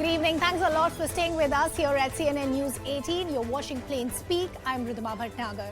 Good evening. Thanks a lot for staying with us here at CNN News 18. You're watching Plain Speak. I'm Ridhima Bhatnagar.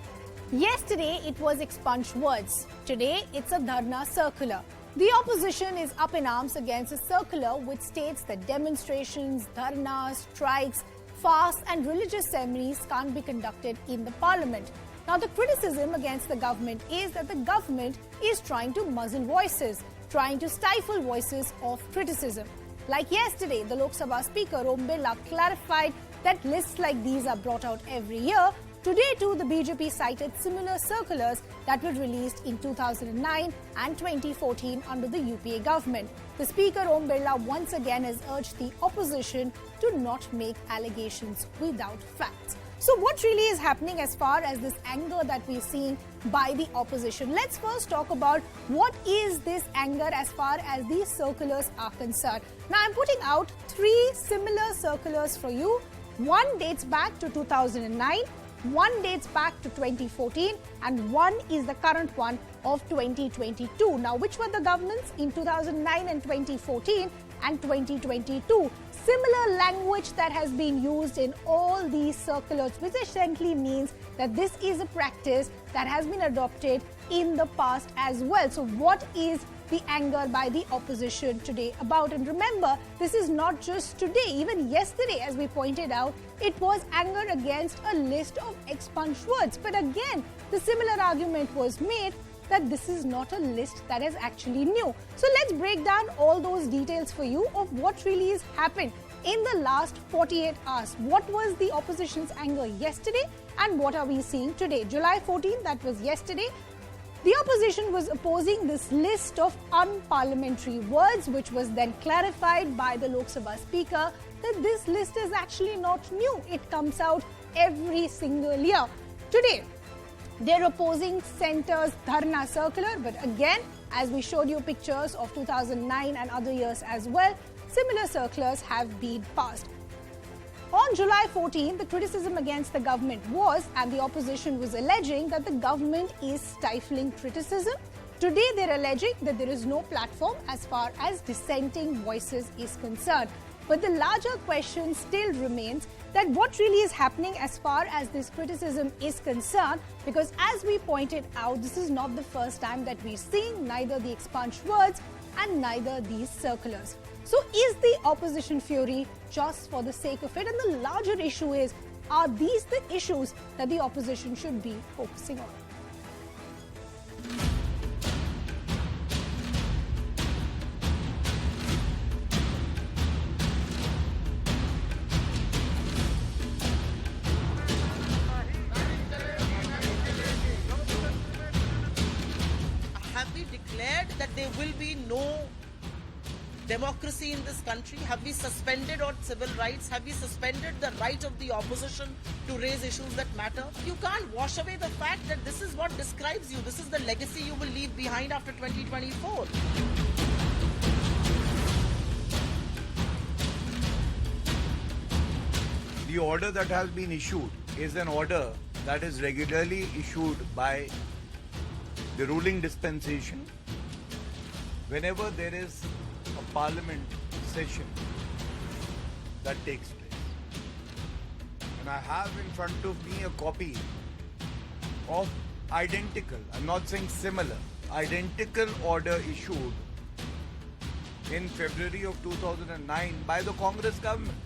Yesterday, it was expunged words. Today, it's a Dharna circular. The opposition is up in arms against a circular which states that demonstrations, dharnas, strikes, fasts and religious ceremonies can't be conducted in the parliament. Now, the criticism against the government is that the government is trying to muzzle voices, trying to stifle voices of criticism. Like yesterday, the Lok Sabha Speaker Om Birla clarified that lists like these are brought out every year. Today too, the BJP cited similar circulars that were released in 2009 and 2014 under the UPA government. The Speaker Om Birla once again has urged the opposition to not make allegations without facts. So what really is happening as far as this anger that we're seeing by the opposition? Let's first talk about what is this anger as far as these circulars are concerned. Now, I'm putting out three similar circulars for you. One dates back to 2009, one dates back to 2014, and one is the current one of 2022. Now, which were the governments in 2009 and 2014 and 2022? Similar language that has been used in all these circulars, which essentially means that this is a practice that has been adopted in the past as well. So what is the anger by the opposition today about? And remember, this is not just today. Even yesterday, as we pointed out, it was anger against a list of expunged words. But again, the similar argument was made that this is not a list that is actually new. So let's break down all those details for you of what really has happened in the last 48 hours. What was the opposition's anger yesterday and what are we seeing today? July 14th, that was yesterday. The opposition was opposing this list of unparliamentary words, which was then clarified by the Lok Sabha Speaker that this list is actually not new. It comes out every single year. Today, they're opposing Centre's Dharna circular, but again, as we showed you pictures of 2009 and other years as well, similar circulars have been passed. On July 14, the criticism against the government was, and the opposition was alleging, that the government is stifling criticism. Today, they're alleging that there is no platform as far as dissenting voices is concerned. But the larger question still remains that what really is happening as far as this criticism is concerned, because as we pointed out, this is not the first time that we're seeing neither the expunged words and neither these circulars. So is the opposition fury just for the sake of it? And the larger issue is, are these the issues that the opposition should be focusing on? Have we declared that there will be no democracy in this country? Have we suspended our civil rights? Have we suspended the right of the opposition to raise issues that matter? You can't wash away the fact that this is what describes you. This is the legacy you will leave behind after 2024. The order that has been issued is an order that is regularly issued by the ruling dispensation whenever there is a parliament session that takes place. And I have in front of me a copy of identical, I'm not saying similar, identical order issued in February of 2009 by the Congress government.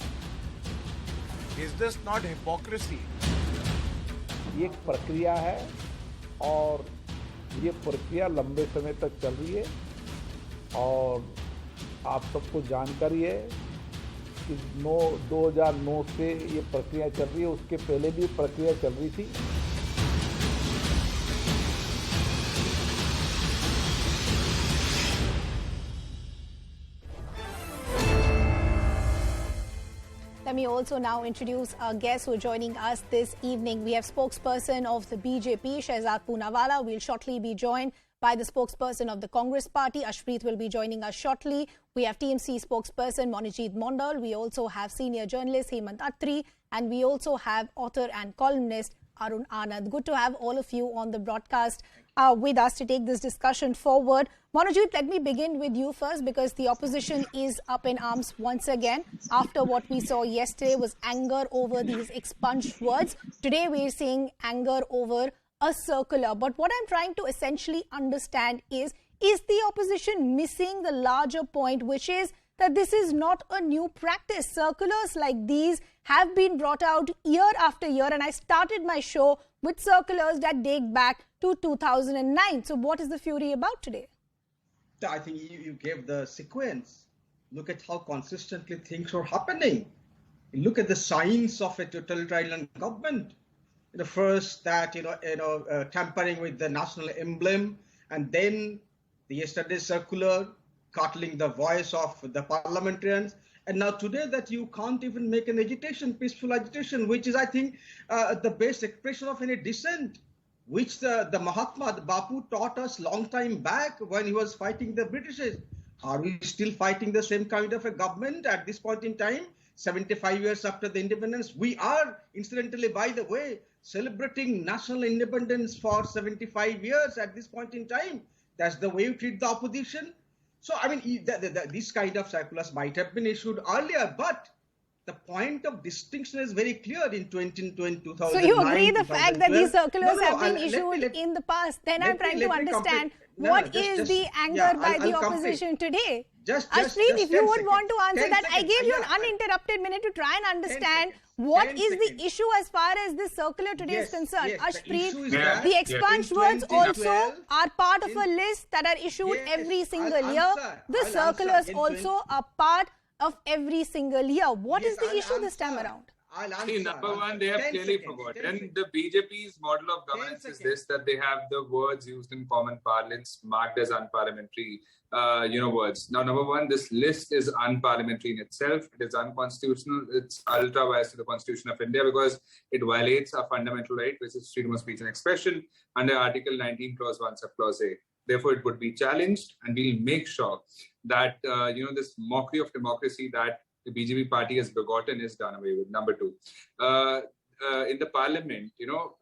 Is this not hypocrisy? ये एक प्रक्रिया है और ये प्रक्रिया लंबे समय तक चल रही है और आप सबको जानकारी है कि 2009 से ये प्रक्रिया चल रही है, उसके पहले भी प्रक्रिया चल रही थी। Let me also now introduce our guests who are joining us this evening. We have spokesperson of the BJP, Shehzad Poonawala. We'll shortly be joined by the spokesperson of the Congress Party. Ashpreet will be joining us shortly. We have TMC spokesperson Monijit Mondal. We also have senior journalist Hemant Attri. And we also have author and columnist Arun Anand. Good to have all of you on the broadcast with us to take this discussion forward. Monojit, let me begin with you first, because the opposition is up in arms once again after what we saw yesterday was anger over these expunged words. Today we're seeing anger over a circular. But what I'm trying to essentially understand is the opposition missing the larger point, which is that this is not a new practice. Circulars like these have been brought out year after year, and I started my show with circulars that date back to 2009. So what is the fury about today? I think you gave the sequence. Look at how consistently things are happening. Look at the signs of a totalitarian government. First that tampering with the national emblem, and then the yesterday's circular cutting the voice of the parliamentarians, and now today that you can't even make an agitation, peaceful agitation, which is, I think, the best expression of any dissent, which the Mahatma, the Bapu, taught us long time back when he was fighting the Britishers. Are we still fighting the same kind of a government at this point in time, 75 years after the independence? We are, incidentally, by the way, celebrating national independence for 75 years at this point in time. That's the way you treat the opposition. So, I mean, this kind of circulars might have been issued earlier, but the point of distinction is very clear in 2009. So you agree the fact that these circulars have been issued in the past? Then I'm trying to understand what is the anger by the opposition today? Ashpreet, if you would want to answer that, I gave you an uninterrupted minute to try and understand what is the issue as far as this circular today is concerned. Ashpreet, the expunged words also are part of a list that are issued every single year. The circulars also are part of every single year. What is the issue this time around? See, number one, they have clearly forgotten. The BJP's model of governance is this, that they have the words used in common parlance marked as unparliamentary, words. Now, number one, this list is unparliamentary in itself. It is unconstitutional. It's ultra biased to the Constitution of India because it violates our fundamental right, which is freedom of speech and expression under Article 19, Clause 1, Subclause A. Therefore, it would be challenged, and we'll make sure that, this mockery of democracy that the BJP party has begotten is done away with. Number two, in the parliament,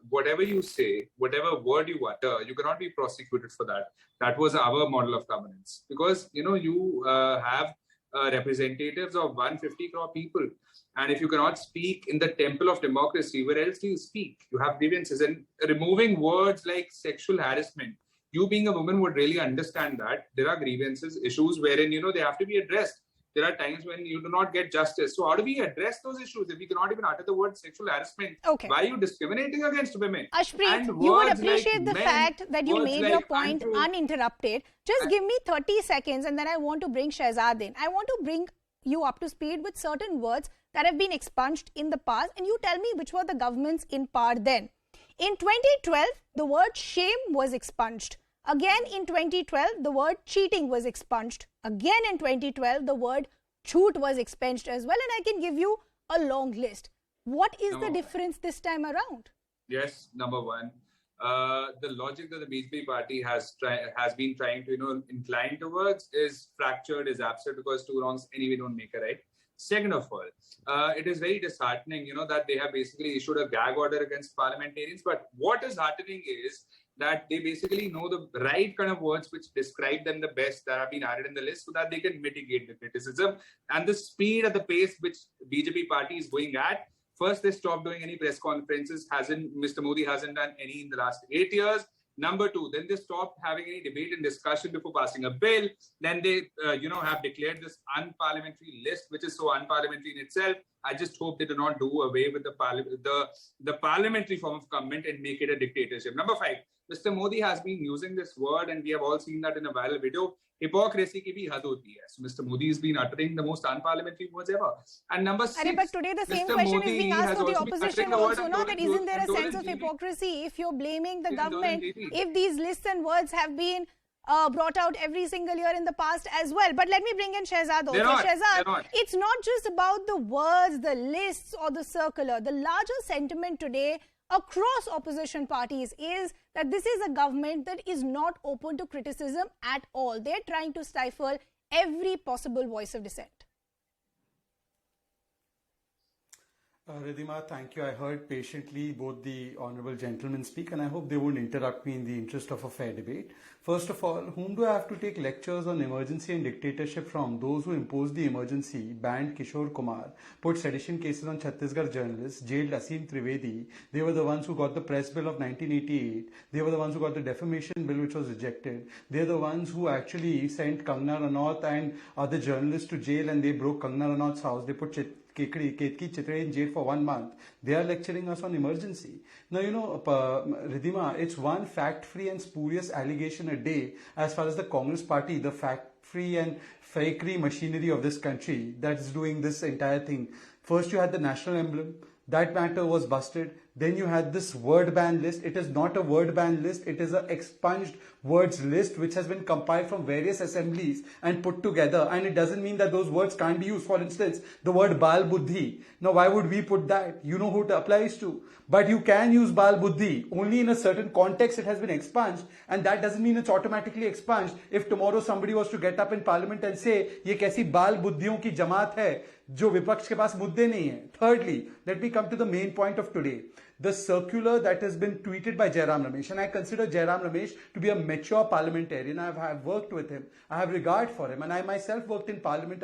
whatever you say, whatever word you utter, you cannot be prosecuted for that. That was our model of governance because, you have representatives of 150 crore people. And if you cannot speak in the temple of democracy, where else do you speak? You have grievances, and removing words like sexual harassment. You being a woman would really understand that there are grievances, issues wherein, they have to be addressed. There are times when you do not get justice. So how do we address those issues if we cannot even utter the word sexual harassment? Okay. Why are you discriminating against women? Ashpreet, you would appreciate the fact that you made your point uninterrupted. Just give me 30 seconds and then I want to bring Shehzad in. I want to bring you up to speed with certain words that have been expunged in the past, and you tell me which were the governments in power then. In 2012, the word shame was expunged. Again in 2012, the word cheating was expunged. Again in 2012, the word choot was expunged as well. And I can give you a long list. What is the difference this time around? Yes, number one, the logic that the BJP party has been trying to incline towards is fractured, is absurd, because two wrongs anyway don't make a right. Second of all, it is very disheartening, that they have basically issued a gag order against parliamentarians. But what is heartening is that they basically know the right kind of words which describe them the best that have been added in the list so that they can mitigate the criticism. And the speed at the pace which BJP party is going at, first, they stopped doing any press conferences. Mr. Modi hasn't done any in the last 8 years. Number two, then they stopped having any debate and discussion before passing a bill. Then they, have declared this unparliamentary list, which is so unparliamentary in itself. I just hope they do not do away with the parliamentary form of government and make it a dictatorship. Number five, Mr. Modi has been using this word, and we have all seen that in a viral video. Hypocrisy ki bhi had hoti hai. So Mr. Modi has been uttering the most unparliamentary words ever. And number six, but today the same question is being asked to the opposition also, no? That isn't there a sense of hypocrisy if you're blaming the government, if these lists and words have been brought out every single year in the past as well? But let me bring in Shehzad also. Shehzad, it's not just about the words, the lists or the circular. The larger sentiment today across opposition parties is that this is a government that is not open to criticism at all. They're trying to stifle every possible voice of dissent. Ridhima, thank you. I heard patiently both the honourable gentlemen speak, and I hope they won't interrupt me in the interest of a fair debate. First of all, whom do I have to take lectures on emergency and dictatorship from? Those who imposed the emergency, banned Kishore Kumar, put sedition cases on Chhattisgarh journalists, jailed Asim Trivedi. They were the ones who got the press bill of 1988. They were the ones who got the defamation bill which was rejected. They're the ones who actually sent Kangana Ranaut and other journalists to jail, and they broke Kangana Ranaut's house. They put Ketki Chitra in jail for 1 month. They are lecturing us on emergency. Now, Ridhima, it's one fact-free and spurious allegation a day as far as the Congress party, the fact-free and fakery machinery of this country that's doing this entire thing. First, you had the national emblem. That matter was busted. Then you had this word ban list. It is not a word ban list. It is an expunged words list which has been compiled from various assemblies and put together. And it doesn't mean that those words can't be used. For instance, the word Bal Buddhi. Now, why would we put that? You know who it applies to. But you can use Bal Buddhi. Only in a certain context it has been expunged. And that doesn't mean it's automatically expunged. If tomorrow somebody was to get up in parliament and say, ये कैसी बाल बुद्धियों की जमात है जो विपक्ष के पास मुद्दे नहीं है. Thirdly, let me come to the main point of today. The circular that has been tweeted by Jairam Ramesh, and I consider Jairam Ramesh to be a mature parliamentarian. I have worked with him. I have regard for him, and I myself worked in parliament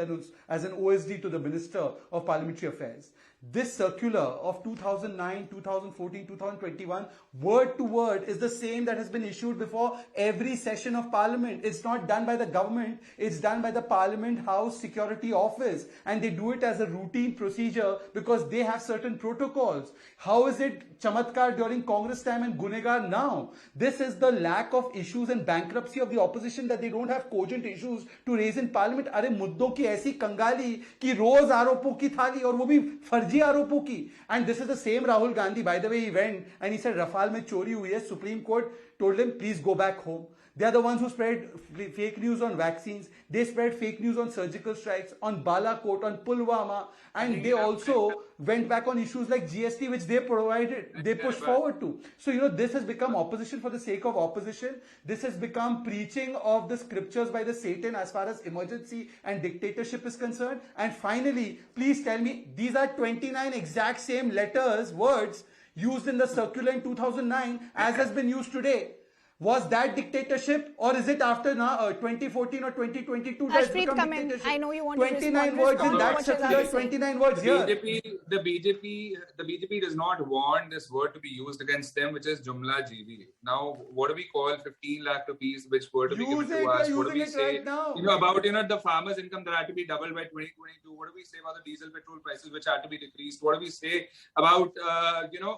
as an OSD to the Minister of Parliamentary Affairs. This circular of 2009, 2014, 2021, word to word is the same that has been issued before every session of Parliament. It's not done by the government. It's done by the Parliament House Security Office. And they do it as a routine procedure because they have certain protocols. How is it Chamatkar during Congress time and Gunegar now? This is the lack of issues and bankruptcy of the opposition that they don't have cogent issues to raise in Parliament. अरे मुद्दों की ऐसी कंगाली कि रोज आरोपों की थाली और वो भी फर्जी आरोपों की. And this is the same Rahul Gandhi, by the way. He went and he said Rafale में चोरी हुई है. Supreme Court told him please go back home. They are the ones who spread fake news on vaccines. They spread fake news on surgical strikes, on Balakot, on Pulwama, and they also went back on issues like GST, which they pushed forward to. So, this has become opposition for the sake of opposition. This has become preaching of the scriptures by the Satan as far as emergency and dictatorship is concerned. And finally, please tell me, these are 29 exact same letters, words, used in the circular in 2009 as has been used today. Was that dictatorship, or is it after 2014 or 2022 that's become dictatorship? I know you want 29 to words in that circular, 29 words here. The BJP does not want this word to be used against them, which is Jumla GV. Now, what do we call 15 lakh rupees, which were to be given to us? What do we say? Right now. About the farmers' income that had to be doubled by 2022. What do we say about the diesel petrol prices, which had to be decreased? What do we say about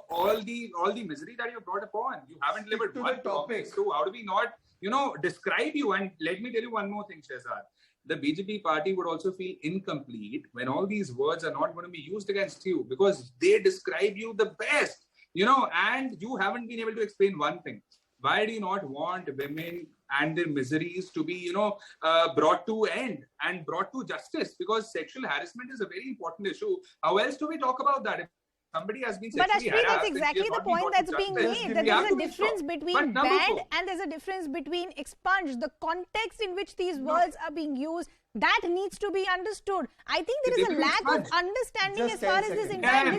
all the misery that you brought upon? You haven't delivered one topic. So how do we not, describe you? And let me tell you one more thing, Shehzad. The BJP party would also feel incomplete when all these words are not going to be used against you because they describe you the best, and you haven't been able to explain one thing. Why do you not want women and their miseries to be, brought to end and brought to justice? Because sexual harassment is a very important issue. How else do we talk about that? Somebody has been sexually harassed. But that's exactly the point that's being made, that there's a difference between banned and there's a difference between expunged. The context in which these words are being used, that needs to be understood. I think there is a lack of understanding as far as this entire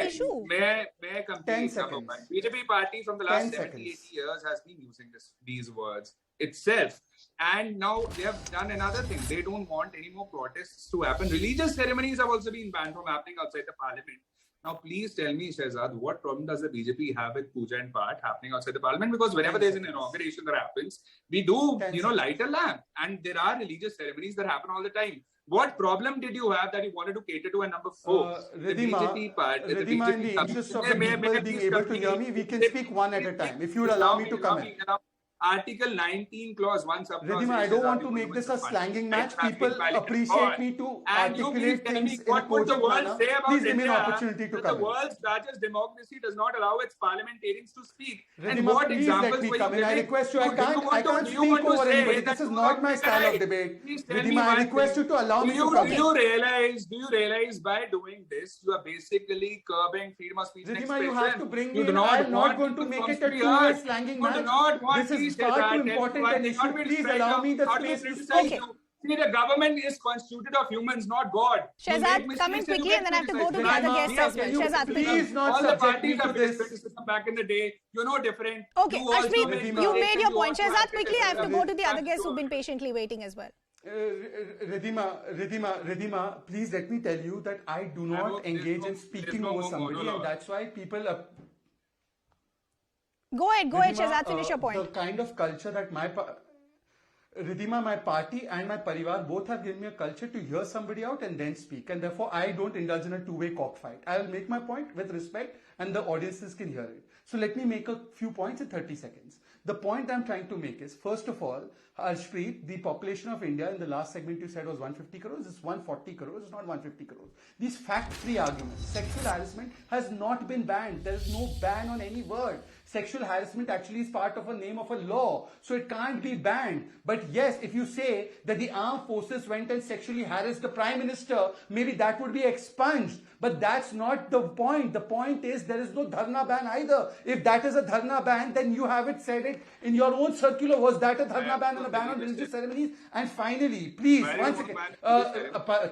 issue. May I complete? BJP party from the last 70-80 years has been using these words itself. And now they have done another thing. They don't want any more protests to happen. Religious ceremonies have also been banned from happening outside the parliament. Now, please tell me, Shehzad, what problem does the BJP have with Puja and Path happening outside the parliament? Because whenever there's an inauguration that happens, we do, light a lamp. And there are religious ceremonies that happen all the time. What problem did you have that you wanted to cater to? And number 4, the BJP part. In the interest of the people being able to hear me, we can speak one at a time. If you would allow me to comment. Article 19 clause 1 subclause. Ridhima, I don't want to make this a slanging match. People appreciate me to articulate things in a cogent manner. Please give me an opportunity to comment. The world's largest democracy does not allow its parliamentarians to speak. Ridhima, and what please examples let me were come you in. I giving? request you. I can't speak over anybody. This is not my style of debate. Ridhima, I request you to allow me to comment. Do you realize by doing this, you are basically curbing freedom of speech and expression? Ridhima, you have to bring me in. I'm not going to make it a two-way slanging match. This is far too important an issue. Please allow me the space to speak. See, the government is constituted of humans, not God. You Shehzad, make come in mistakes, quickly and then I have to go to the criticize. other guest as well. Can you Shehzad, quickly. Please not all the subject me parties to have this. criticism back in the day. You're no different. Okay, You also Ashpreet, make you mistakes made and your you point. also Shehzad, have quickly, I have to go to the other guests who've been criticism. patiently waiting as well. Ridhima, please let me tell you that I do not engage in speaking over somebody, and that's why people. Go ahead, Ridhima, Shehzad, finish your point. The kind of culture that Ridhima, my party and my parivar both have given me a culture to hear somebody out and then speak, and therefore I don't indulge in a two-way cockfight. I will make my point with respect and the audiences can hear it. So let me make a few points in 30 seconds. The point I'm trying to make is, first of all, Harshpreet, the population of India in the last segment you said was 150 crores, it's 140 crores, it's not 150 crores. These fact-free arguments, sexual harassment has not been banned. There is no ban on any word. Sexual harassment actually is part of a name of a law, so it can't be banned. But yes, if you say that the armed forces went and sexually harassed the Prime Minister, maybe that would be expunged. But that's not the point. The point is there is no Dharna ban either. If that is a Dharna ban, then you haven't said it in your own circular. Was that a Dharna ban and a ban on religious ceremonies? And finally, please, once again,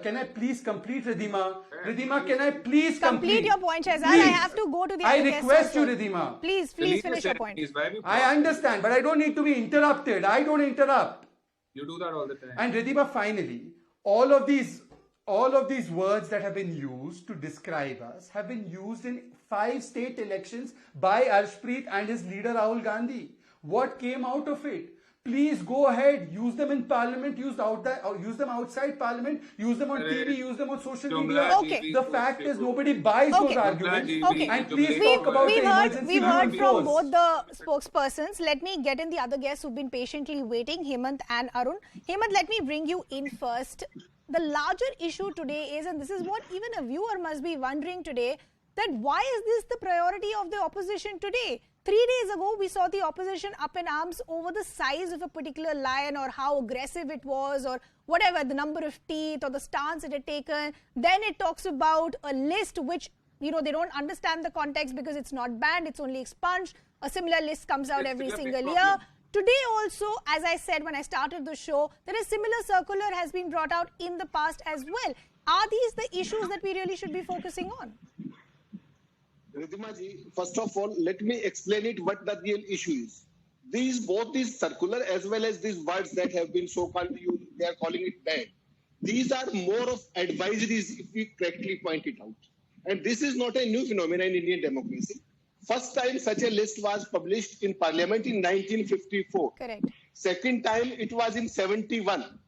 can I please complete, Ridhima? Ridhima, can I please complete your point, Shehzad? I have to go to the other guests. I request you, Ridhima. Please finish your point. I understand, but I don't need to be interrupted. I don't interrupt. You do that all the time. And Ridhima, finally, all of these words that have been used to describe us have been used in 5 state elections by Harshpreet and his leader Rahul Gandhi. What came out of it? Please go ahead, use them in parliament, use them outside parliament, use them on TV, use them on social media. Okay. The fact is nobody buys those arguments. Okay. And please talk about the emergency. We've heard from both the spokespersons. Let me get in the other guests who've been patiently waiting, Hemant and Arun. Hemant, let me bring you in first. The larger issue today is, and this is what even a viewer must be wondering today, that why is this the priority of the opposition today? 3 days ago, we saw the opposition up in arms over the size of a particular lion or how aggressive it was or whatever, the number of teeth or the stance it had taken. Then it talks about a list which, they don't understand the context because it's not banned, it's only expunged. A similar list comes out every single year. Today also, as I said when I started the show, that a similar circular has been brought out in the past as well. Are these the issues that we really should be focusing on? Ridhima ji, first of all, let me explain it what the real issue is. Both these circular as well as these words that have been so-called, they are calling it banned. These are more of advisories if we correctly point it out. And this is not a new phenomenon in Indian democracy. First time such a list was published in Parliament in 1954. Correct. Second time it was in 71.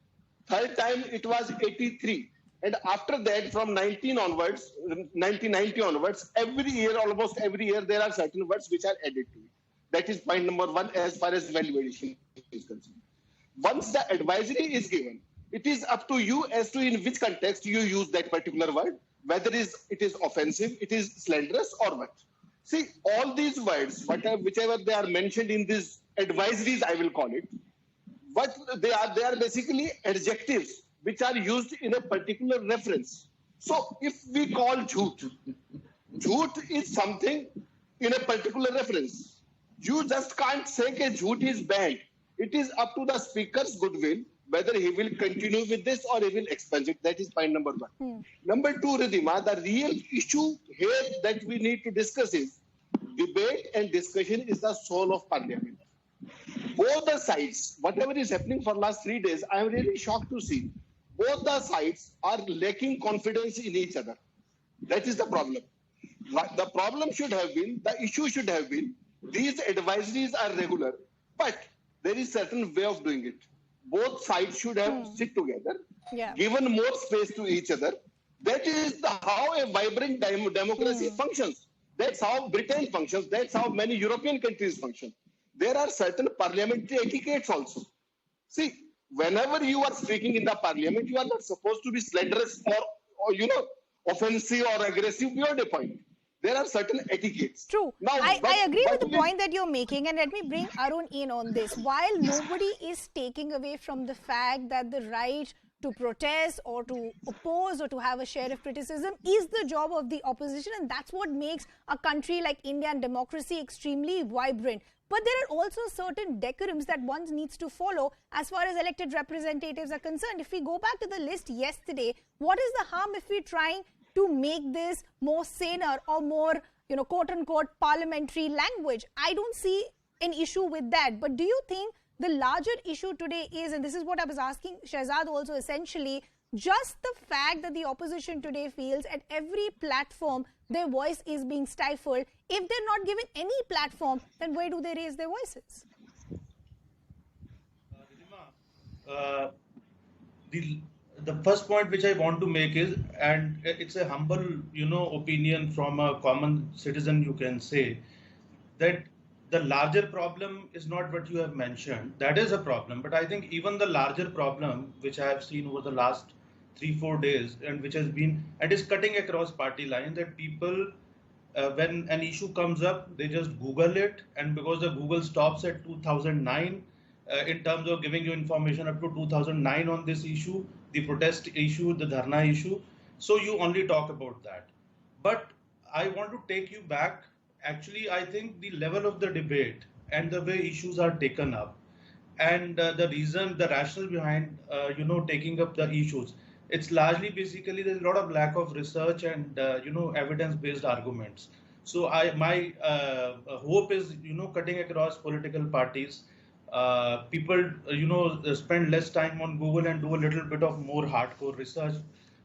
Third time it was 83. And after that, from 1990 onwards, almost every year, there are certain words which are added to it. That is point number 1 as far as value addition is concerned. Once the advisory is given, it is up to you as to in which context you use that particular word, whether it is offensive, it is slanderous or what. See, all these words, whichever they are mentioned in these advisories, I will call it, what they are basically adjectives which are used in a particular reference. So if we call jhoot is something in a particular reference. You just can't say that jhoot is banned. It is up to the speaker's goodwill whether he will continue with this or he will expunge it. That is point number 1. Number 2, Ridhima, the real issue here that we need to discuss is debate and discussion is the soul of parliament. Both the sides, whatever is happening for last 3 days, I am really shocked to see both the sides are lacking confidence in each other. That is the problem. The problem should have been, the issue should have been, these advisories are regular, but there is certain way of doing it. Both sides should have sit together, given more space to each other. That is how a vibrant democracy functions. That's how Britain functions. That's how many European countries function. There are certain parliamentary etiquettes also. See, whenever you are speaking in the parliament, you are not supposed to be slanderous or offensive or aggressive beyond a point. There are certain etiquettes. True. Now, I agree with the point that you're making, and let me bring Arun in on this. While nobody is taking away from the fact that the right to protest or to oppose or to have a share of criticism is the job of the opposition, and that's what makes a country like India and democracy extremely vibrant. But there are also certain decorums that one needs to follow as far as elected representatives are concerned. If we go back to the list yesterday, what is the harm if we're trying to make this more saner or more, quote-unquote parliamentary language? I don't see an issue with that. But do you think the larger issue today is, and this is what I was asking Shehzad also, essentially, just the fact that the opposition today feels at every platform their voice is being stifled? If they're not given any platform, then where do they raise their voices? The first point which I want to make is, and it's a humble, opinion from a common citizen, you can say, that the larger problem is not what you have mentioned. That is a problem. But I think even the larger problem, which I have seen over the last 3-4 days, and which has been, and is cutting across party lines, that people, when an issue comes up, they just Google it. And because the Google stops at 2009, in terms of giving you information up to 2009 on this issue, the protest issue, the Dharna issue, so you only talk about that. But I want to take you back. Actually, I think the level of the debate and the way issues are taken up, and the rationale behind, taking up the issues, it's largely basically there's a lot of lack of research and, evidence-based arguments. So my hope is, cutting across political parties, people, spend less time on Google and do a little bit of more hardcore research.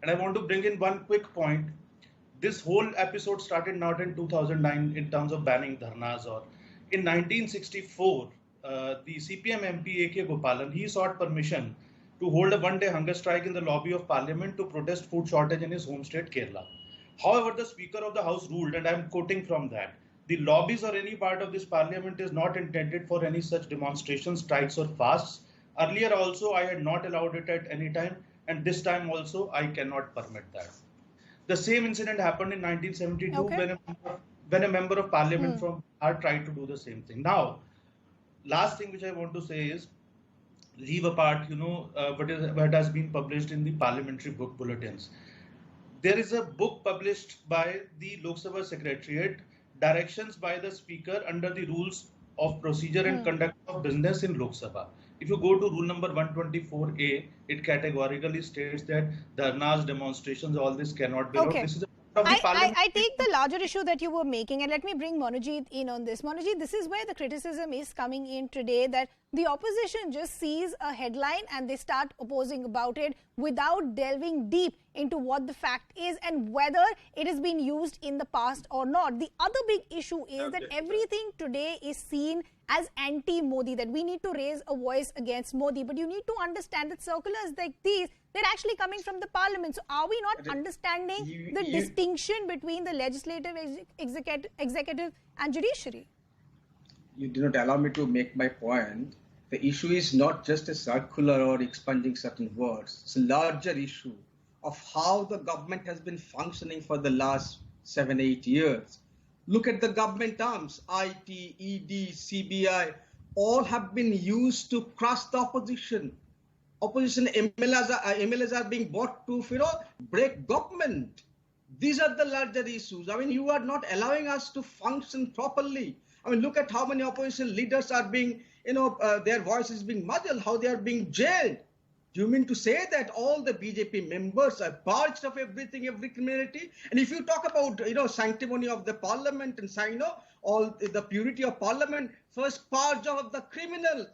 And I want to bring in one quick point. This whole episode started not in 2009 in terms of banning dharnas, or in 1964, the CPM MP A.K. Gopalan, he sought permission to hold a one-day hunger strike in the lobby of Parliament to protest food shortage in his home state, Kerala. However, the Speaker of the House ruled, and I'm quoting from that, the lobbies or any part of this Parliament is not intended for any such demonstrations, strikes or fasts. Earlier also, I had not allowed it at any time, and this time also, I cannot permit that. The same incident happened in 1972 when a member of Parliament from Bihar tried to do the same thing. Now, last thing which I want to say is, leave apart, what has been published in the parliamentary book bulletins. There is a book published by the Lok Sabha Secretariat, Directions by the Speaker under the Rules of Procedure and Conduct of Business in Lok Sabha. If you go to rule number 124A, it categorically states that dharnas, demonstrations, all this cannot be allowed. Okay. This is I take the larger issue that you were making, and let me bring Monojit in on this. Monojit, this is where the criticism is coming in today, that the opposition just sees a headline and they start opposing about it without delving deep into what the fact is and whether it has been used in the past or not. The other big issue is that everything today is seen as anti-Modi, that we need to raise a voice against Modi. But you need to understand that circulars like these, they're actually coming from the parliament. So are we not understanding the distinction between the legislative, executive and judiciary? You did not allow me to make my point. The issue is not just a circular or expunging certain words. It's a larger issue of how the government has been functioning for the last 7-8 years. Look at the government arms, IT, ED, CBI, all have been used to crush the opposition. Opposition MLAs are being bought to, break government. These are the larger issues. I mean, you are not allowing us to function properly. I mean, look at how many opposition leaders are being, their voice is being muzzled, how they are being jailed. Do you mean to say that all the BJP members are purged of everything, every criminality? And if you talk about, sanctimony of the parliament and, all the purity of parliament, first purge of the criminals.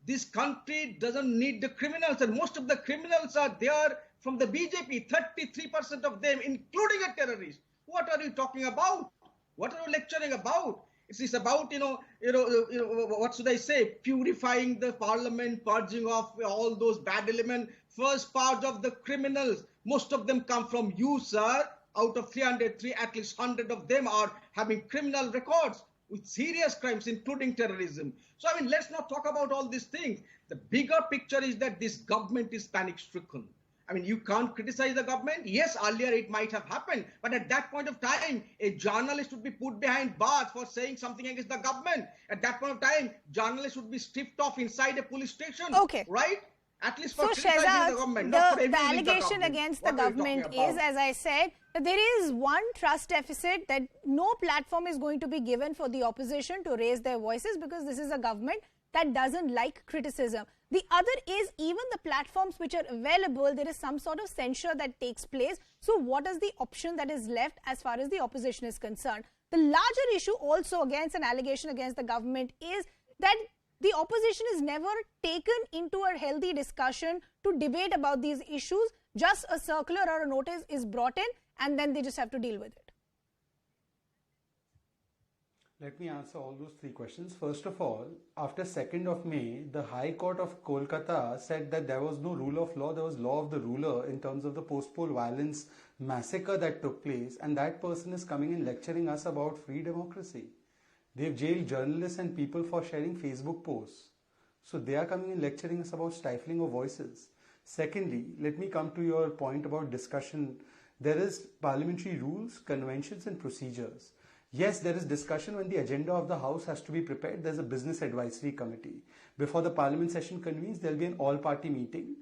This country doesn't need the criminals, and most of the criminals are there from the BJP, 33% of them, including a terrorist. What are you talking about? What are you lecturing about? It's about, what should I say, purifying the parliament, purging off all those bad elements, first purge of the criminals. Most of them come from you, sir. Out of 303, at least 100 of them are having criminal records with serious crimes, including terrorism. So, I mean, let's not talk about all these things. The bigger picture is that this government is panic-stricken. I mean, you can't criticize the government. Yes, earlier it might have happened. But at that point of time, a journalist would be put behind bars for saying something against the government. At that point of time, journalists would be stripped off inside a police station. Okay. Right? At least for So criticizing Shehzad, the government, not for the enabling allegation government. against What the are you talking government about? is, as I said, that there is one trust deficit, that no platform is going to be given for the opposition to raise their voices because this is a government that doesn't like criticism. The other is, even the platforms which are available, there is some sort of censure that takes place. So what is the option that is left as far as the opposition is concerned? The larger issue also against an allegation against the government is that the opposition is never taken into a healthy discussion to debate about these issues. Just a circular or a notice is brought in and then they just have to deal with it. Let me answer all those three questions. First of all, after 2nd of May, the High Court of Kolkata said that there was no rule of law, there was law of the ruler in terms of the post-poll violence massacre that took place, and that person is coming and lecturing us about free democracy. They've jailed journalists and people for sharing Facebook posts. So they are coming and lecturing us about stifling of voices. Secondly, let me come to your point about discussion. There is parliamentary rules, conventions and procedures. Yes, there is discussion when the agenda of the House has to be prepared. There's a business advisory committee. Before the parliament session convenes, there'll be an all-party meeting.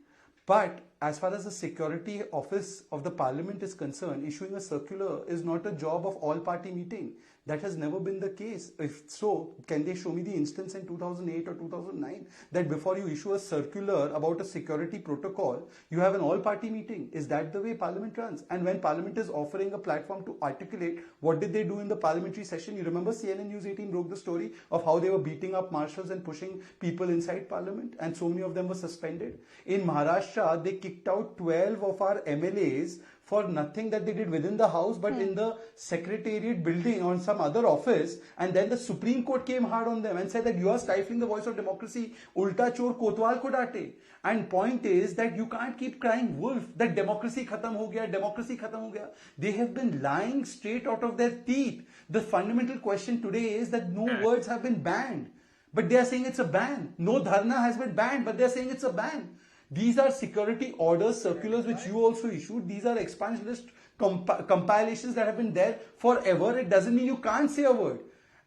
But as far as the security office of the parliament is concerned, issuing a circular is not a job of all-party meeting. That has never been the case. If so, can they show me the instance in 2008 or 2009 that before you issue a circular about a security protocol, you have an all-party meeting? Is that the way parliament runs? And when parliament is offering a platform to articulate, what did they do in the parliamentary session? You remember CNN News 18 broke the story of how they were beating up marshals and pushing people inside parliament, and so many of them were suspended. In Maharashtra, they kicked out 12 of our MLAs for nothing that they did within the house, but in the secretariat building or some other office. And then the Supreme Court came hard on them and said that you are stifling the voice of democracy. Ulta chor kotwal ko date. And point is that you can't keep crying wolf that democracy khatam ho gaya, democracy khatam ho gaya. They have been lying straight out of their teeth. The fundamental question today is that no words have been banned, but they are saying it's a ban. No dharna has been banned, but they are saying it's a ban. These are security orders, circulars which you also issued. These are expunged list compilations that have been there forever. It doesn't mean you can't say a word.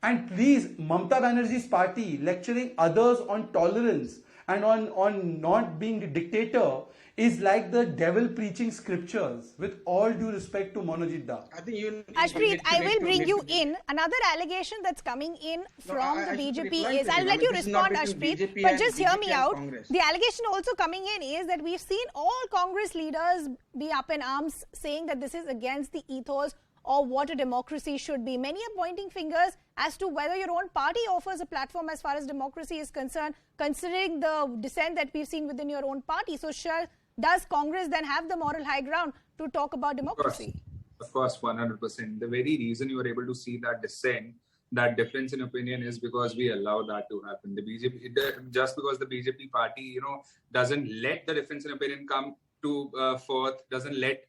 And please, Mamata Banerjee's party lecturing others on tolerance and on not being a dictator is like the devil preaching scriptures, with all due respect to Monojit Da. I think you Ashpreet, I will bring you in. Another allegation that's coming in from the BJP is, I'll let you respond, Ashpreet, but just hear me out. The allegation also coming in is that we've seen all Congress leaders be up in arms saying that this is against the ethos or what a democracy should be. Many are pointing fingers as to whether your own party offers a platform as far as democracy is concerned, considering the dissent that we've seen within your own party. So does Congress then have the moral high ground to talk about democracy? Of course, 100%. The very reason you are able to see that dissent, that difference in opinion, is because we allow that to happen. The BJP, just because the BJP party, doesn't let the difference in opinion come to forth, doesn't let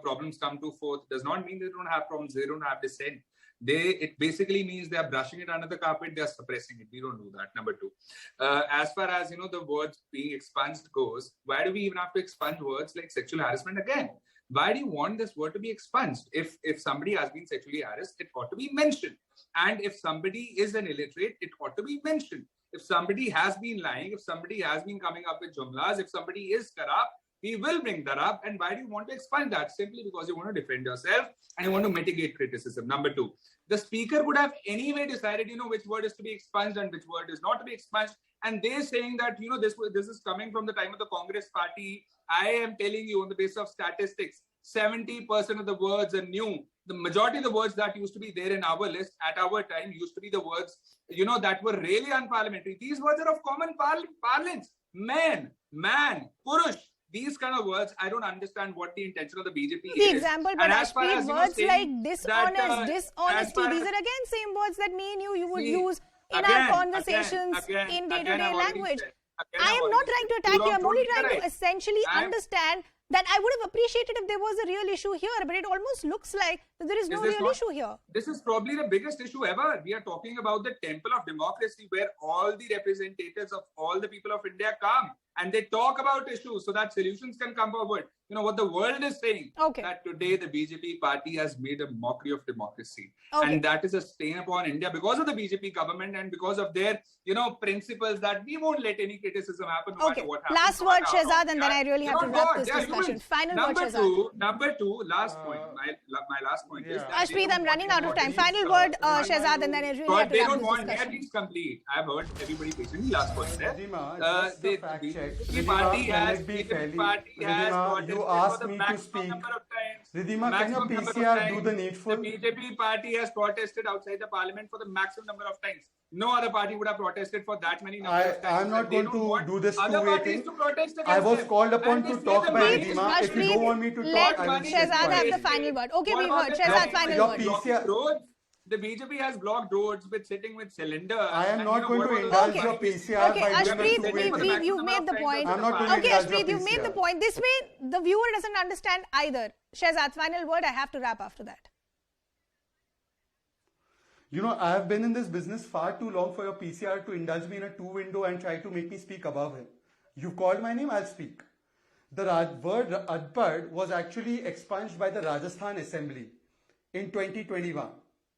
problems come to forth, does not mean they don't have problems. They don't have dissent. It basically means they are brushing it under the carpet. They are suppressing it. We don't do that. Number two, as far as the words being expunged goes, why do we even have to expunge words like sexual harassment again? Why do you want this word to be expunged? If somebody has been sexually harassed, it ought to be mentioned. And if somebody is an illiterate, it ought to be mentioned. If somebody has been lying, if somebody has been coming up with jumlas, if somebody is corrupt, we will bring that up. And why do you want to expunge that? Simply because you want to defend yourself and you want to mitigate criticism. Number two, the speaker would have anyway decided, which word is to be expunged and which word is not to be expunged. And they're saying that, this is coming from the time of the Congress party. I am telling you on the basis of statistics, 70% of the words are new. The majority of the words that used to be there in our list at our time used to be the words, that were really unparliamentary. These words are of common parlance. Man, purush. These kind of words, I don't understand what the intention of the BJP is. The example, but Ashpreet, words like dishonest, dishonesty, these are again same words that me and you would use in our conversations in day-to-day language. I am not trying to attack you. I'm only trying to essentially understand that I would have appreciated if there was a real issue here, but it almost looks like that there is no real issue here. This is probably the biggest issue ever. We are talking about the temple of democracy where all the representatives of all the people of India come. and they talk about issues so that solutions can come forward. You know, what the world is saying, that today the BJP party has made a mockery of democracy. And that is a stain upon India because of the BJP government and because of their, you know, principles that we won't let any criticism happen no matter what happens. Last word, Shehzad, and then I really have to wrap this discussion. Final word, Shehzad. Number two, last point. My last point is that Ashpreet, I'm running out of time. Final word, Shehzad, and then I really have to wrap this discussion. At least complete. I've heard everybody patiently. Last point there. The party has you asked me to speak. Ridhima, can your PCR do the needful? The BJP party has protested outside the parliament for the maximum number of times. No other party would have protested for that many number of times. I'm not going to do this two-way thing. I was called upon to talk by Ridhima. If you don't want me to talk, I will let Shehzad have the final word. Okay, we've heard. Shehzad, final word. The BJP has blocked roads with sitting with cylinders. I am not going to indulge your PCR by doing a two-way. You've made the point. I'm not going to indulge your Ashpreet, you've made the point. This way, the viewer doesn't understand either. Shehzad, final word. I have to wrap after that. You know, I have been in this business far too long for your PCR to indulge me in a two-window and try to make me speak above him. You've called my name, I'll speak. The word Unparliamentary was actually expunged by the Rajasthan Assembly in 2021.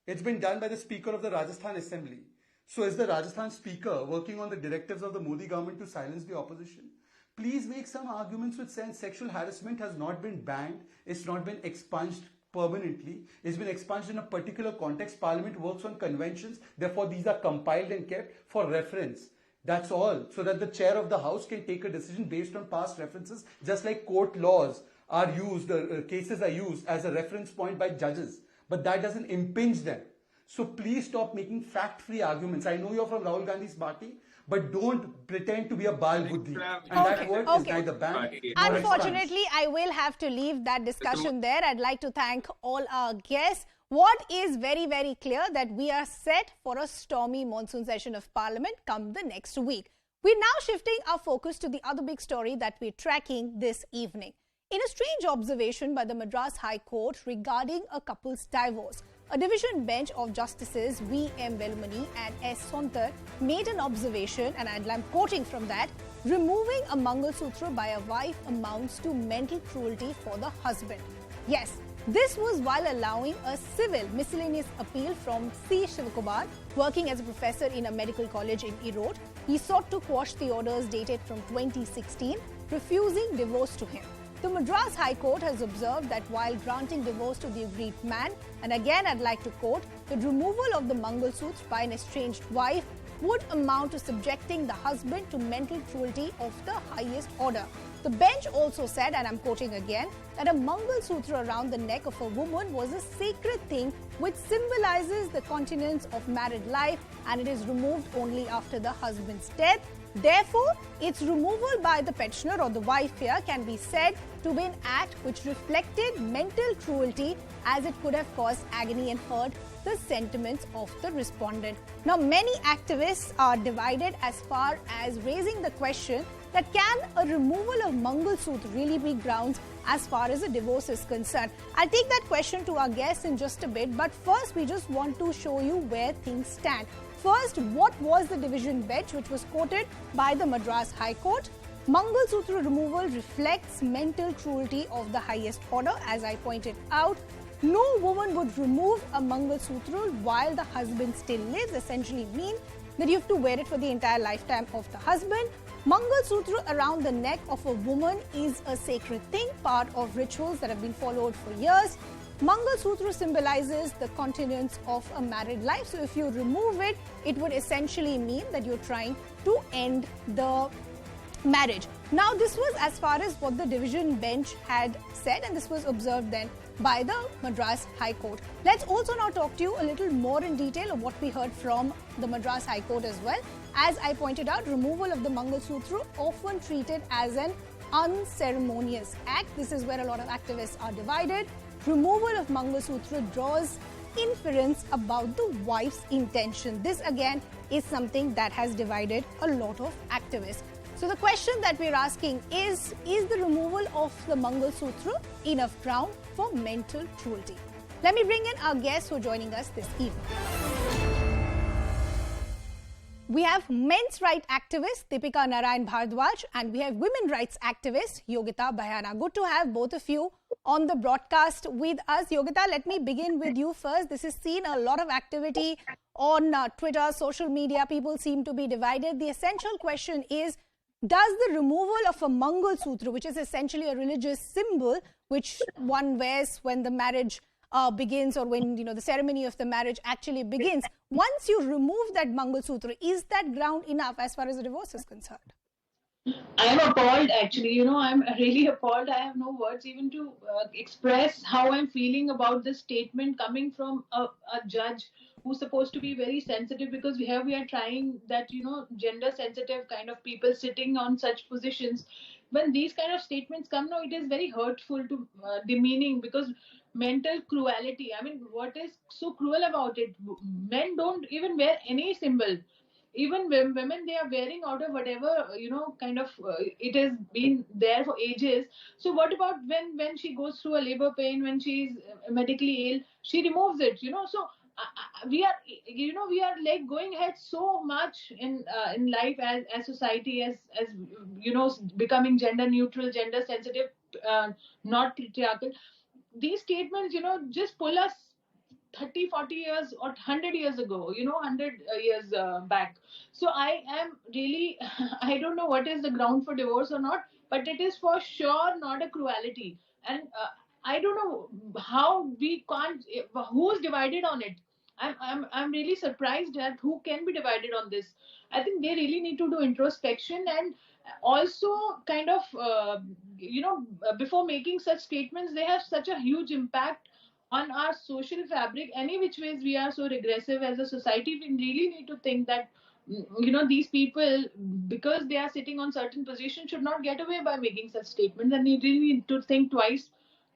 It's been done by the Speaker of the Rajasthan Assembly. So is the Rajasthan Speaker working on the directives of the Modi government to silence the opposition? Please make some arguments with sense. Sexual harassment has not been banned. It's not been expunged permanently. It's been expunged in a particular context. Parliament works on conventions. Therefore, these are compiled and kept for reference. That's all. So that the chair of the house can take a decision based on past references, just like court laws are used, cases are used as a reference point by judges. But that doesn't impinge them. So please stop making fact-free arguments. I know you're from Rahul Gandhi's party, but don't pretend to be a Bal Buddhi. And that word is neither banned nor Unfortunately, I will have to leave that discussion there. I'd like to thank all our guests. What is very, very clear that we are set for a stormy monsoon session of Parliament come the next week. We're now shifting our focus to the other big story that we're tracking this evening. In a strange observation by the Madras High Court regarding a couple's divorce, a division bench of Justices V.M. Velmani and S. Sontar made an observation, and I'm quoting from that, removing a Mangal Sutra by a wife amounts to mental cruelty for the husband. Yes, this was while allowing a civil miscellaneous appeal from C. Shivakumar, working as a professor in a medical college in Erode. He sought to quash the orders dated from 2016, refusing divorce to him. The Madras High Court has observed that while granting divorce to the aggrieved man, and again I'd like to quote, the removal of the Mangal Sutra by an estranged wife would amount to subjecting the husband to mental cruelty of the highest order. The bench also said, and I'm quoting again, that a Mangal Sutra around the neck of a woman was a sacred thing which symbolizes the continuance of married life, and it is removed only after the husband's death. Therefore, its removal by the petitioner or the wife here can be said to be an act which reflected mental cruelty, as it could have caused agony and hurt the sentiments of the respondent. Now, many activists are divided as far as raising the question that can a removal of Mangal Sutra really be grounds as far as a divorce is concerned. I'll take that question to our guests in just a bit, but first we just want to show you where things stand. First, what was the division bench which was quoted by the Madras High Court? Mangal Sutra removal reflects mental cruelty of the highest order. As I pointed out, no woman would remove a Mangal Sutra while the husband still lives, essentially mean that you have to wear it for the entire lifetime of the husband. Mangal Sutra around the neck of a woman is a sacred thing, part of rituals that have been followed for years. Mangal Sutra symbolizes the continuance of a married life. So if you remove it, it would essentially mean that you're trying to end the marriage. Now, this was as far as what the division bench had said, and this was observed then by the Madras High Court. Let's also now talk to you a little more in detail of what we heard from the Madras High Court as well. As I pointed out, removal of the Mangal Sutra often treated as an unceremonious act. This is where a lot of activists are divided. Removal of Mangal Sutra draws inference about the wife's intention. This again is something that has divided a lot of activists. So the question that we're asking is the removal of the Mangal Sutra enough ground for mental cruelty? Let me bring in our guests who are joining us this evening. We have men's rights activist Deepika Narayan Bhardwaj and we have women rights activist Yogita Bhayana. Good to have both of you on the broadcast with us. Yogita, let me begin with you first. This has seen a lot of activity on Twitter, social media. People seem to be divided. The essential question is, does the removal of a Mangal Sutra, which is essentially a religious symbol which one wears when the marriage begins or when the ceremony of the marriage actually begins, once you remove that Mangal Sutra, is that ground enough as far as the divorce is concerned? I am appalled actually, I'm really appalled. I have no words even to express how I'm feeling about this statement coming from a judge who's supposed to be very sensitive, because we are trying that, gender sensitive kind of people sitting on such positions. When these kind of statements come, no, it is very hurtful to demeaning, because mental cruelty, what is so cruel about it? Men don't even wear any symbol. Even women, they are wearing out of whatever it has been there for ages. So what about when she goes through a labor pain, when she is medically ill, she removes it, so we are like going ahead so much in life as society, as becoming gender neutral, gender sensitive, not patriarchal. These statements just pull us 30, 40 years or 100 years ago, 100 years back. So I am really, I don't know what is the ground for divorce or not, but it is for sure not a cruelty. And I don't know how we can't, who's divided on it. I'm really surprised at who can be divided on this. I think they really need to do introspection and also kind of, before making such statements, they have such a huge impact on our social fabric. Any which ways we are so regressive as a society, we really need to think that these people, because they are sitting on certain positions, should not get away by making such statements, and we really need to think twice,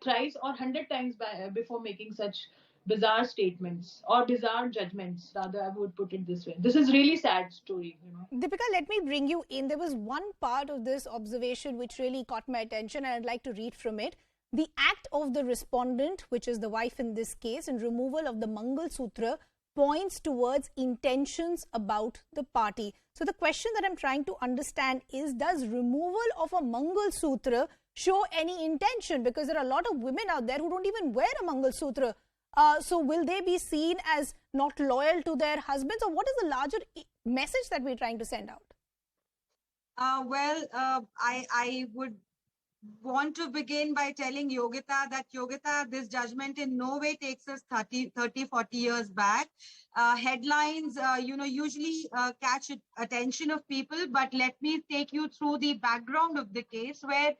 thrice or 100 times before making such bizarre statements or bizarre judgments, rather I would put it this way. This is really sad story. Deepika, let me bring you in. There was one part of this observation which really caught my attention and I'd like to read from it. The act of the respondent, which is the wife in this case, and removal of the Mangal Sutra points towards intentions about the party. So the question that I'm trying to understand is, does removal of a Mangal Sutra show any intention? Because there are a lot of women out there who don't even wear a Mangal Sutra. So will they be seen as not loyal to their husbands, or what is the larger message that we're trying to send out? I would want to begin by telling Yogita that, Yogita, this judgment in no way takes us 30, 40 years back. Headlines, usually catch attention of people, but let me take you through the background of the case, where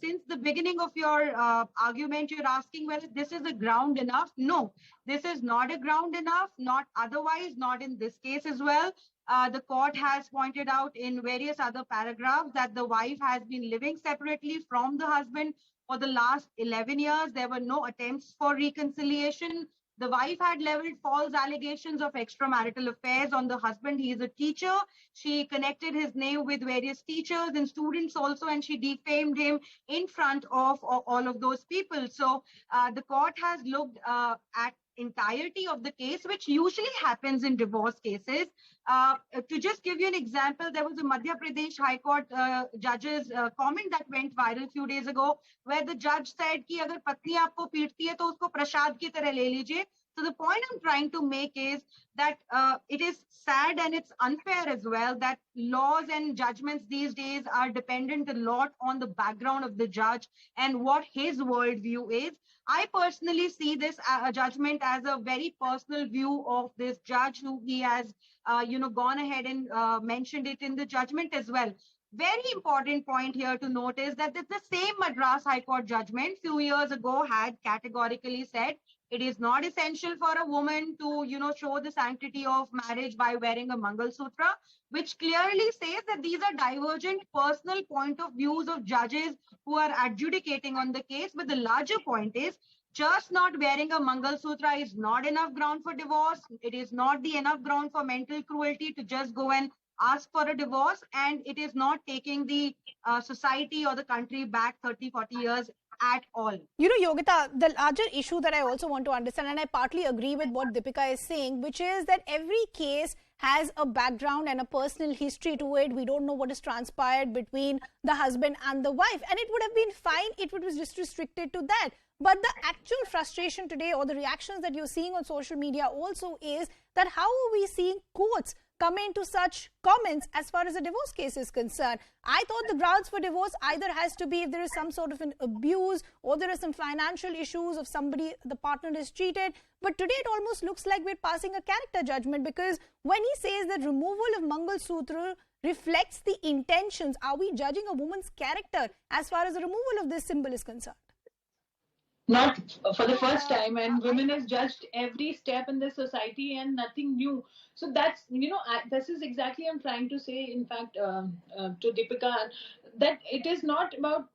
since the beginning of your argument, you're asking whether this is a ground enough. No, this is not a ground enough, not otherwise, not in this case as well. The court has pointed out in various other paragraphs that the wife has been living separately from the husband for the last 11 years. There were no attempts for reconciliation. The wife had leveled false allegations of extramarital affairs on the husband. He is a teacher. She connected his name with various teachers and students also, and she defamed him in front of all of those people. So the court has looked at entirety of the case, which usually happens in divorce cases. To just give you an example, there was a Madhya Pradesh High Court judge's comment that went viral a few days ago, where the judge said कि अगर पत्नी आपको पीटती है तो उसको प्रसाद की तरह ले लीजिए. So the point I'm trying to make is that it is sad and it's unfair as well that laws and judgments these days are dependent a lot on the background of the judge and what his worldview is. I personally see this judgment as a very personal view of this judge, who he has, gone ahead and mentioned it in the judgment as well. Very important point here to note is that the same Madras High Court judgment few years ago had categorically said it is not essential for a woman to, show the sanctity of marriage by wearing a Mangal Sutra, which clearly says that these are divergent personal point of views of judges who are adjudicating on the case. But the larger point is, just not wearing a Mangal Sutra is not enough ground for divorce. It is not the enough ground for mental cruelty to just go and ask for a divorce, and it is not taking the society or the country back 30, 40 years at all. Yogita, the larger issue that I also want to understand, and I partly agree with what Deepika is saying, which is that every case has a background and a personal history to it. We don't know what has transpired between the husband and the wife. And it would have been fine if it was just restricted to that. But the actual frustration today, or the reactions that you're seeing on social media also, is that how are we seeing courts come into such comments as far as a divorce case is concerned? I thought the grounds for divorce either has to be if there is some sort of an abuse, or there are some financial issues of somebody, the partner is cheated. But today it almost looks like we're passing a character judgment, because when he says that removal of Mangal Sutra reflects the intentions, are we judging a woman's character as far as the removal of this symbol is concerned? Not for the first time, and women is judged every step in the society and nothing new. So that's, this is exactly I'm trying to say, in fact, to Deepika, that it is not about,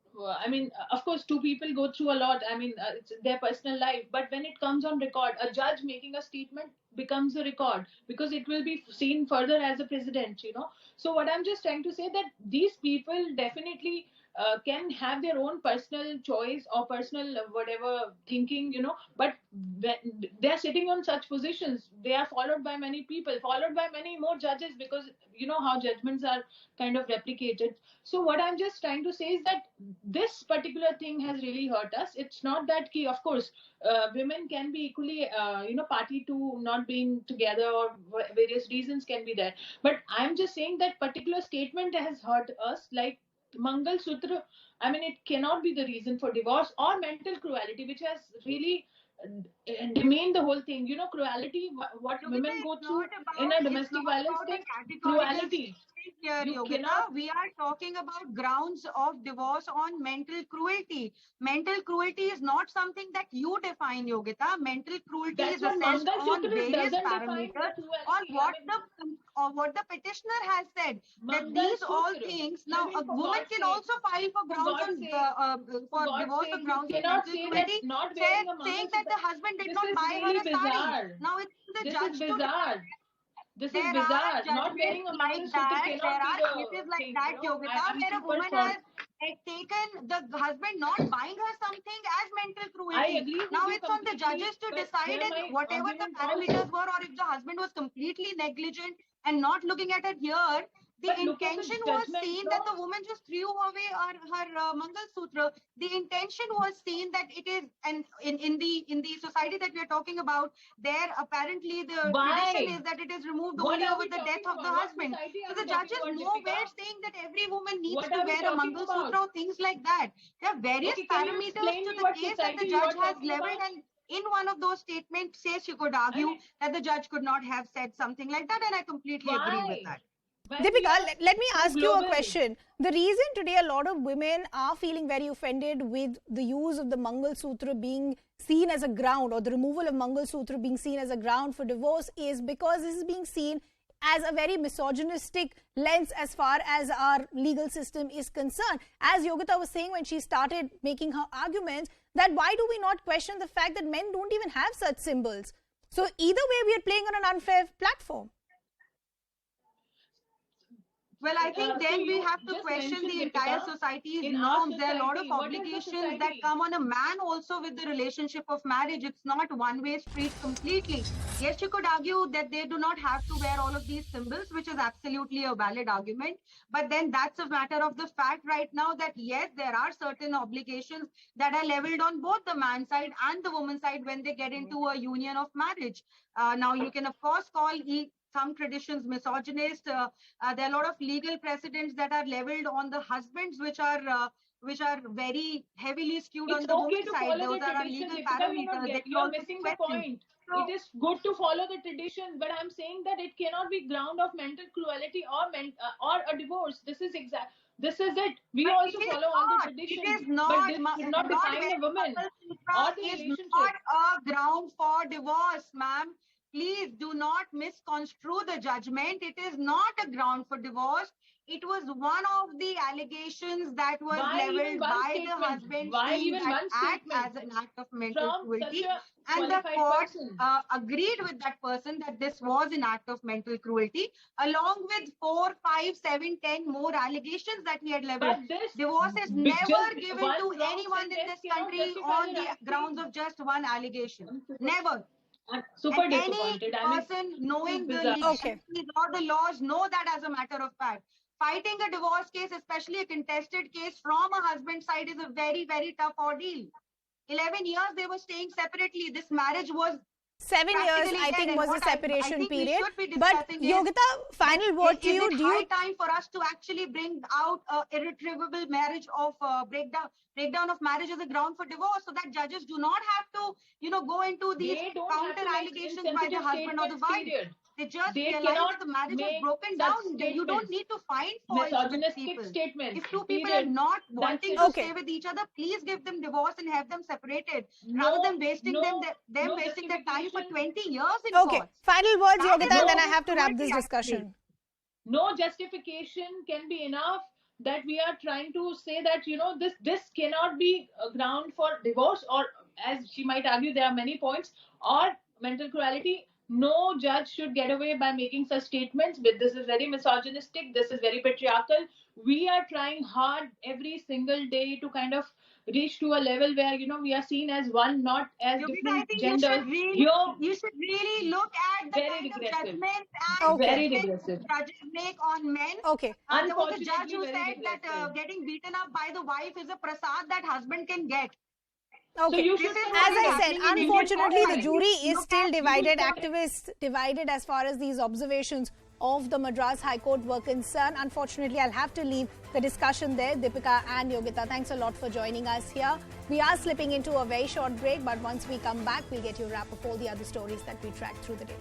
of course, two people go through a lot. It's their personal life. But when it comes on record, a judge making a statement becomes a record, because it will be seen further as a precedent, So what I'm just trying to say, that these people definitely can have their own personal choice or personal whatever thinking, but they're sitting on such positions, they are followed by many people, followed by many more judges, because you know how judgments are kind of replicated. So what I'm just trying to say is that this particular thing has really hurt us. It's not that key, of course, women can be equally, party to not being together, or various reasons can be there. But I'm just saying that particular statement has hurt us, like Mangal Sutra. It cannot be the reason for divorce, or mental cruelty, which has really demeaned the whole thing. Cruelty, what women go through in a domestic violence thing, cruelty. Here, Yogita, we are talking about grounds of divorce on mental cruelty. Mental cruelty is not something that you define, Yogita. Mental cruelty is assessed on various parameters, on what the petitioner has said. That these all things, now a woman can also file for grounds for divorce on grounds of mental cruelty, saying that the husband did not buy her a sari. Now it's the judge to This is bizarre. Not wearing a Mangal Sutra cannot be the cases like thing, that, Yogita, where a woman has taken the husband not buying her something as mental cruelty. Now it's on the judges to decide, and whatever the parameters were, or if the husband was completely negligent and not looking at it here, the intention was seen that the woman just threw away her Mangal Sutra. The intention was seen that it is, and in the society that we are talking about, there apparently the tradition is that it is removed only over the death of the husband. So the judge is nowhere saying that every woman needs to wear a Mangal Sutra or things like that. There are various parameters to the case that the judge has leveled, and in one of those statements says you could argue that the judge could not have said something like that, and I completely agree with that. Deepika, let me ask you a question. The reason today a lot of women are feeling very offended with the use of the Mangal Sutra being seen as a ground, or the removal of Mangal Sutra being seen as a ground for divorce, is because this is being seen as a very misogynistic lens as far as our legal system is concerned. As Yogita was saying when she started making her arguments, that why do we not question the fact that men don't even have such symbols? So either way, we are playing on an unfair platform. Well, I think then we have to question the entire society's norms. There are a lot of obligations that come on a man also with the relationship of marriage. It's not one-way street completely. Yes, you could argue that they do not have to wear all of these symbols, which is absolutely a valid argument. But then that's a matter of the fact right now that yes, there are certain obligations that are leveled on both the man side and the woman side when they get into a union of marriage. Now, you can of course call some traditions misogynist. There are a lot of legal precedents that are leveled on the husbands, which are very heavily skewed on the women's side. Those are legal parameters. You're missing the point. So, it is good to follow the tradition, but I'm saying that it cannot be ground of mental cruelty or a divorce. This is exact. This is it. We also follow all the traditions. It is not. But this should not define a woman or the relationship. It's not a ground for divorce, ma'am. Please do not misconstrue the judgment. It is not a ground for divorce. It was one of the allegations that was leveled by the husband, saying that act as an act of mental cruelty. And the court agreed with that person that this was an act of mental cruelty, along with 4, 5, 7, 10 more allegations that he had leveled. Divorce is never given to anyone in this country on the grounds of just one allegation. Never. I'm super and disappointed. Any person knowing the legalities or the laws know that as a matter of fact. Fighting a divorce case, especially a contested case from a husband's side, is a very, very tough ordeal. 11 years they were staying separately. This marriage was 7 years, I think, was the separation period. But Yogita, final word to you. Is it high time for us to actually bring out irretrievable marriage of breakdown of marriage as a ground for divorce, so that judges do not have to, go into these counter allegations by the husband or the wife. They just realize that the marriage is broken down. You don't need to find faults with people. If two people are not wanting to stay with each other, please give them divorce and have them separated, rather than wasting them wasting their time for 20 years in courts. Final words, Yogita, and then I have to wrap this discussion. No justification can be enough that we are trying to say that, this cannot be a ground for divorce, or as she might argue, there are many points, or mental cruelty. No judge should get away by making such statements. But this is very misogynistic. This is very patriarchal. We are trying hard every single day to kind of reach to a level where, we are seen as one, not as different genders. You should really look at the kind of judgments and judges make on men. There was a judge who said that getting beaten up by the wife is a prasad that husband can get. As I said, unfortunately, the jury is still divided, activists divided as far as these observations of the Madras High Court were concerned. Unfortunately, I'll have to leave the discussion there. Deepika and Yogita, thanks a lot for joining us here. We are slipping into a very short break, but once we come back, we'll get you a wrap of all the other stories that we tracked through the day.